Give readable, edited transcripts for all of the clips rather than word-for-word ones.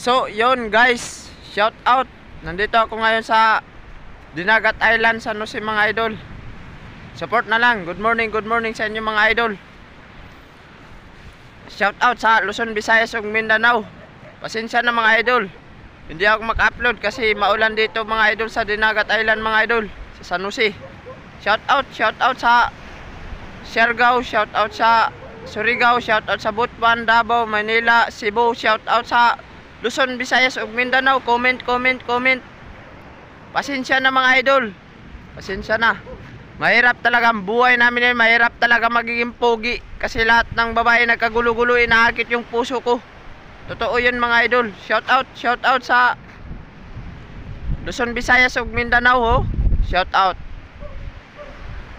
So, yun guys, shout out. Nandito ako ngayon sa Dinagat Island, San Jose mga idol. Support na lang. Good morning sa inyo mga idol. Shout out sa Luzon, Visayas ug Mindanao. Pasensya na mga idol, hindi ako mag-upload kasi maulan dito mga idol sa Dinagat Island mga idol, sa San Jose. Shout out sa Siargao, shout out sa Surigao, shout out sa Butuan, Davao, Manila, Cebu, shout out sa Luzon, Visayas ug Mindanao. Comment. Pasensya na mga idol. Pasensya na. Mahirap talaga ang buhay namin, mahirap talaga magiging pogi kasi lahat ng babae nagkagulo-gulo, inaakit yung puso ko. Totoo yun mga idol. Shout out sa Luzon, Visayas ug Mindanao ho. Shout out.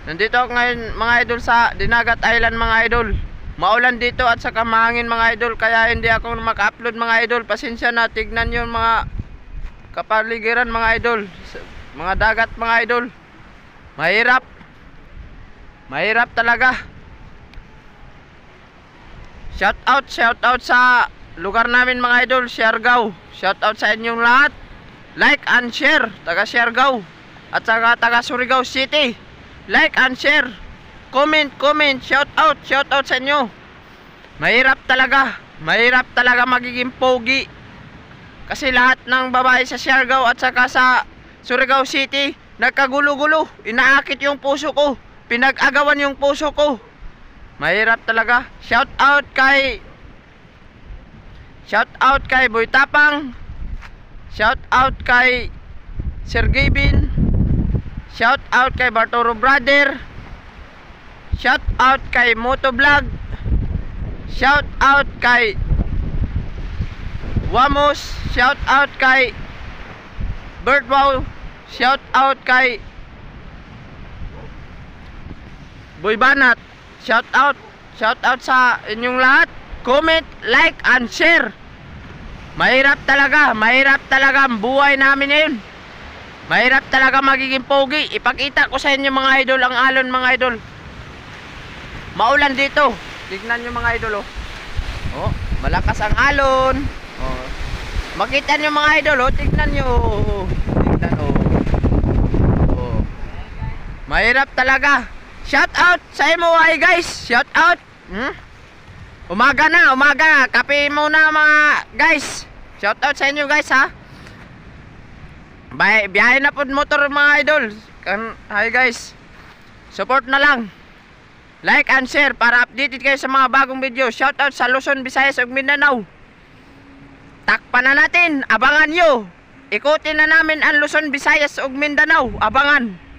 Nandito ako ngayon mga idol sa Dinagat Island mga idol. Maulan dito at saka mahangin mga idol, kaya hindi ako maka-upload mga idol. Pasensya na, tignan nyo mga kapaligiran mga idol, mga dagat mga idol. Mahirap talaga. Shout out sa lugar namin mga idol, Siargao. Shout out sa inyong lahat. Like and share, taga Siargao at saka taga Surigao City. Like and share, comment, shout out sa inyo. Mahirap talaga magiging pogi kasi lahat ng babae sa Siargao at saka sa Surigao City nagkagulo-gulo, inaakit yung puso ko, pinag-agawan yung puso ko. Mahirap talaga. Shout out kay Boy Tapang, shout out kay Sir Gavin, shout out kay Bartoro Brother, shout out kay Motovlog, shout out kay Wamos, shout out kay Birdwow, shout out kay Boy Banat. Shout out sa inyong lahat. Comment, like and share. Mahirap talaga ang buhay namin ngayon. Mahirap talaga magiging pogi. Ipakita ko sa inyo mga idol ang alon mga idol. Maulan dito. Tignan nyo mga idol oh. Malakas ang alon. Oh. Makita nyo mga idol oh. Tignan nyo. Tignan oh. Mahirap talaga. Shout out sa MOI guys. Shout out. Umaga na. Kape muna mga guys. Shout out sa inyo guys ha. Biyahe na po motor mga idol. Hi guys. Support na lang. Like and share para updated kayo sa mga bagong video. Shout out sa Luzon, Visayas ug Mindanao. Takpan na natin. Abangan nyo. Ikutin na namin ang Luzon, Visayas ug Mindanao. Abangan.